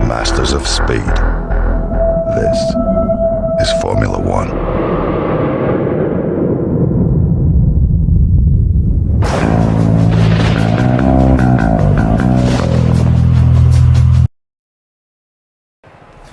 masters of speed. This is Formula One.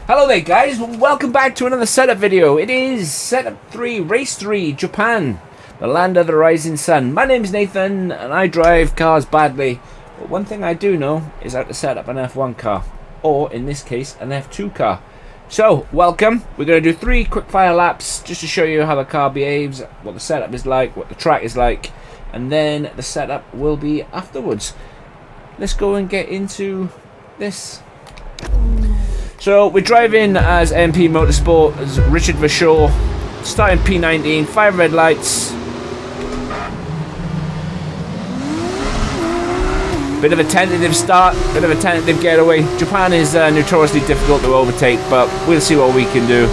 Hello there guys, welcome back to another setup video. It is setup 3, race 3, Japan, the land of the rising sun. My name's Nathan and I drive cars badly, but one thing I do know is how to set up an F1 car, or in this case an F2 car. So welcome, we're going to do 3 quick fire laps just to show you how the car behaves, what the setup is like, what the track is like, and then the setup will be afterwards. Let's go and get into this. So we're driving as MP Motorsport, as Richard Verschoor, starting P19, 5 red lights. Bit of a tentative start, bit of a tentative getaway. Japan is notoriously difficult to overtake, but we'll see what we can do.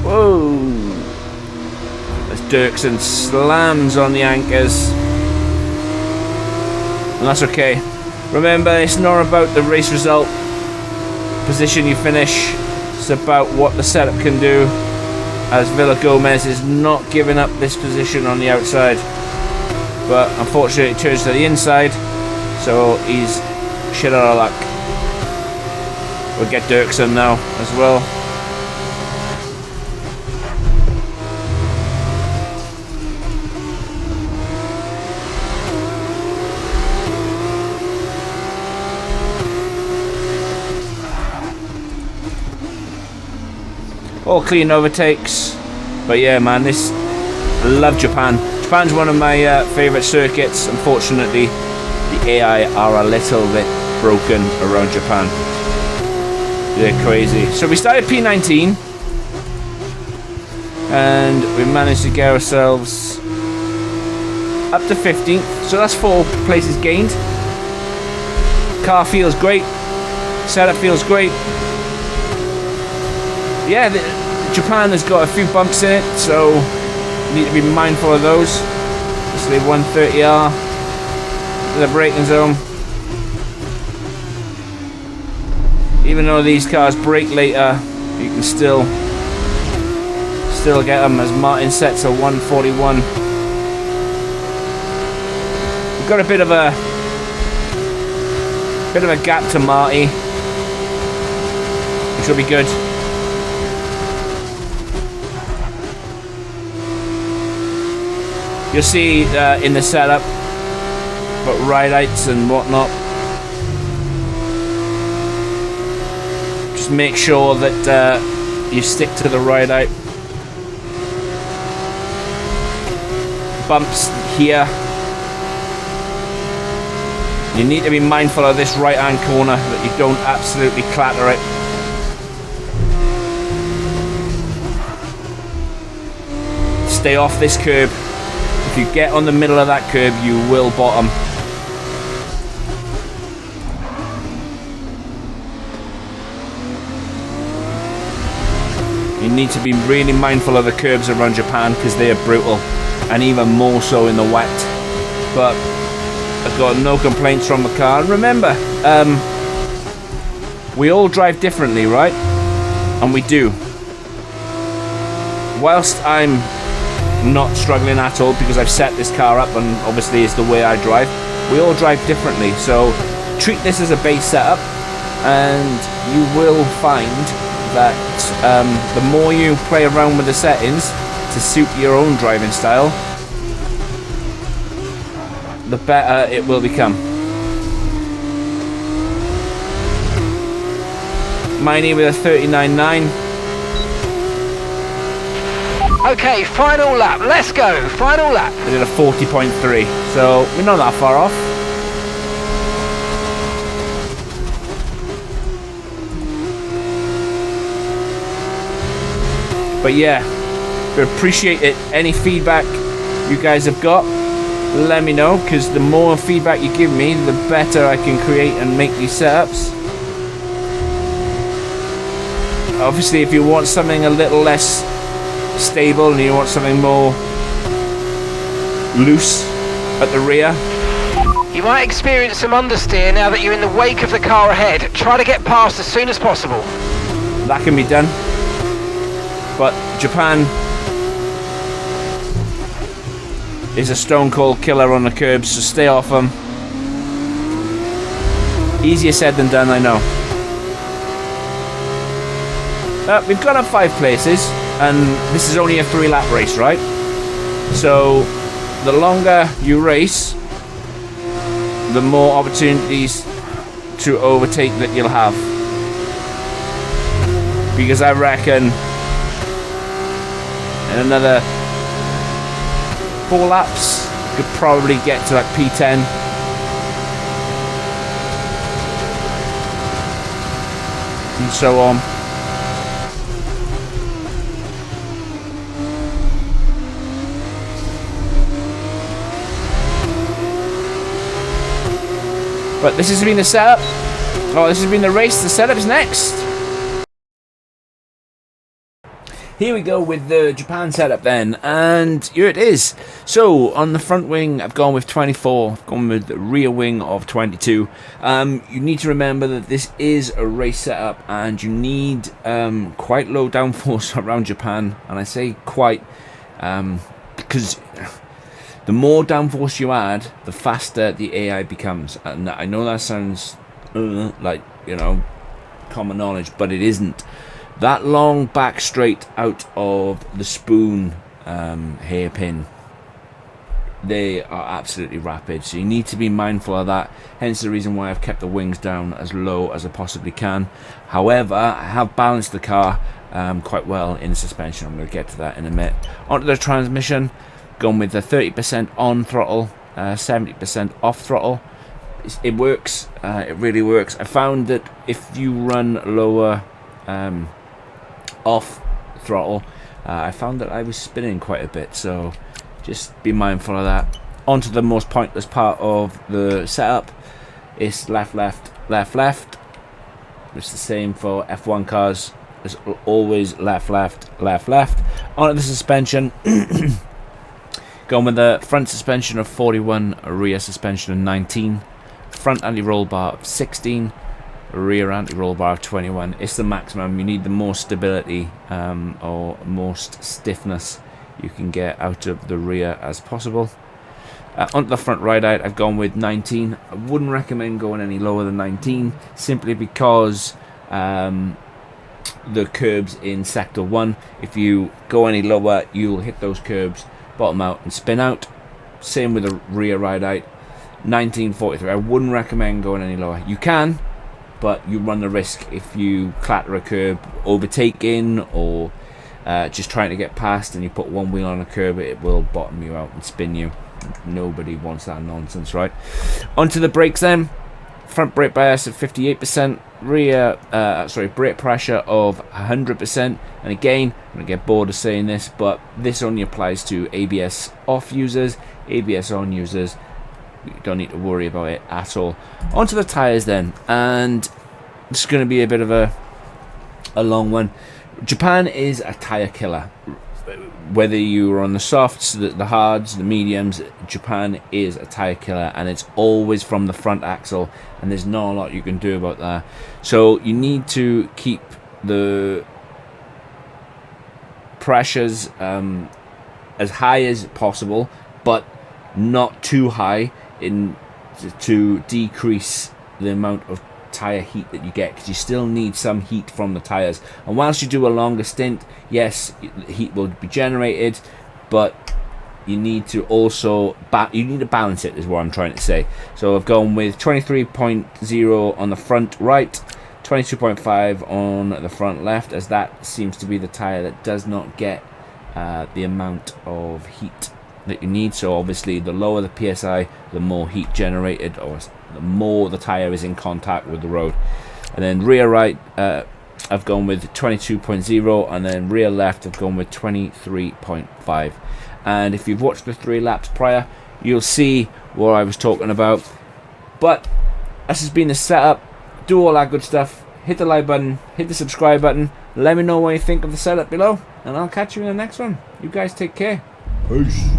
Whoa! As Dirksen slams on the anchors. And that's okay. Remember, it's not about the race result, position you finish, it's about what the setup can do, as Villa Gomez is not giving up this position on the outside, but unfortunately it turns to the inside, so he's shit out of luck. We'll get Dirksen now as well. All clean overtakes, but yeah man, I love Japan. Japan's one of my favourite circuits. Unfortunately, the AI are a little bit broken around Japan. They're crazy. So we started P19, and we managed to get ourselves up to 15th, so that's 4 places gained. Car feels great, setup feels great. Yeah, Japan has got a few bumps in it, so you need to be mindful of those. Especially 130R, the braking zone. Even though these cars brake later, you can still get them, as Martin sets a 141. We've got a bit of a gap to Marty, which will be good. You'll see in the setup, but ride heights and whatnot. Just make sure that you stick to the ride height. Bumps here. You need to be mindful of this right hand corner that you don't absolutely clatter it. Stay off this curb. If you get on the middle of that curb, you will bottom. You need to be really mindful of the curbs around Japan because they are brutal, and even more so in the wet. But I've got no complaints from the car. And remember, we all drive differently, right? And we do. Whilst I'm not struggling at all because I've set this car up and obviously it's the way I drive, we all drive differently, so treat this as a base setup and you will find that the more you play around with the settings to suit your own driving style, the better it will become. Miney with a 39.9. Okay, final lap, let's go, final lap. I did a 40.3, so we're not that far off. But yeah, we appreciate it. Any feedback you guys have got, let me know, because the more feedback you give me, the better I can create and make these setups. Obviously, if you want something a little less stable and you want something more loose at the rear, You might experience some understeer now that you're in the wake of the car ahead. Try to get past as soon as possible. That can be done. But Japan is a stone cold killer on the curbs, so stay off them. Easier said than done, I know. We've gone up 5 places, and this is only a 3-lap race, right? So the longer you race, the more opportunities to overtake that you'll have. Because I reckon in another 4 laps, you could probably get to like P10. And so on. But this has been the setup. Oh, this has been the race. The setup is next. Here we go with the Japan setup then, and here it is. So on the front wing I've gone with 24, I've gone with the rear wing of 22. You need to remember that this is a race setup and you need quite low downforce around Japan, and I say quite because the more downforce you add, the faster the AI becomes. And I know that sounds like, you know, common knowledge, but it isn't. That long back straight out of the spoon hairpin, they are absolutely rapid, so you need to be mindful of that. Hence the reason why I've kept the wings down as low as I possibly can. However, I have balanced the car quite well in the suspension. I'm going to get to that in a minute. Onto the transmission, gone with the 30% on throttle, 70% off throttle. It works, it really works. I found that if you run lower off throttle, I found that I was spinning quite a bit, so just be mindful of that. Onto the most pointless part of the setup. It's left, left, left, left. It's the same for F1 cars. It's always left, left, left, left. Onto the suspension. Going with the front suspension of 41, rear suspension of 19, front anti-roll bar of 16, rear anti-roll bar of 21. It's the maximum. You need the most stability or most stiffness you can get out of the rear as possible. Onto the front ride out, I've gone with 19. I wouldn't recommend going any lower than 19, simply because the curbs in sector 1, if you go any lower, you'll hit those curbs, bottom out and spin out. Same with the rear ride out. 1943. I wouldn't recommend going any lower. You can, but you run the risk if you clatter a curb, overtaking, or just trying to get past, and you put one wheel on a curb, it will bottom you out and spin you. Nobody wants that nonsense, right? Onto the brakes then. Front brake bias of 58%, rear brake pressure of 100%. And again, I'm gonna get bored of saying this, but this only applies to ABS off users. ABS on users, you don't need to worry about it at all. Onto the tires then, and it's going to be a bit of a long one. Japan is a tire killer. Whether you're on the softs, the hards, the mediums, Japan is a tire killer, and it's always from the front axle, and there's not a lot you can do about that. So you need to keep the pressures as high as possible, but not too high to decrease the amount of tire heat that you get, because you still need some heat from the tires. And whilst you do a longer stint, yes, heat will be generated, but you need to also balance it, is what I'm trying to say. So I've gone with 23.0 on the front right, 22.5 on the front left, as that seems to be the tire that does not get the amount of heat that you need. So obviously the lower the PSI, the more heat generated, or the more the tire is in contact with the road. And then rear right, I've gone with 22.0, and then rear left I've gone with 23.5. And if you've watched the 3 laps prior, you'll see what I was talking about. But this has been the setup. Do all that good stuff. Hit the like button, hit the subscribe button, let me know what you think of the setup below, and I'll catch you in the next one. You guys take care. Peace.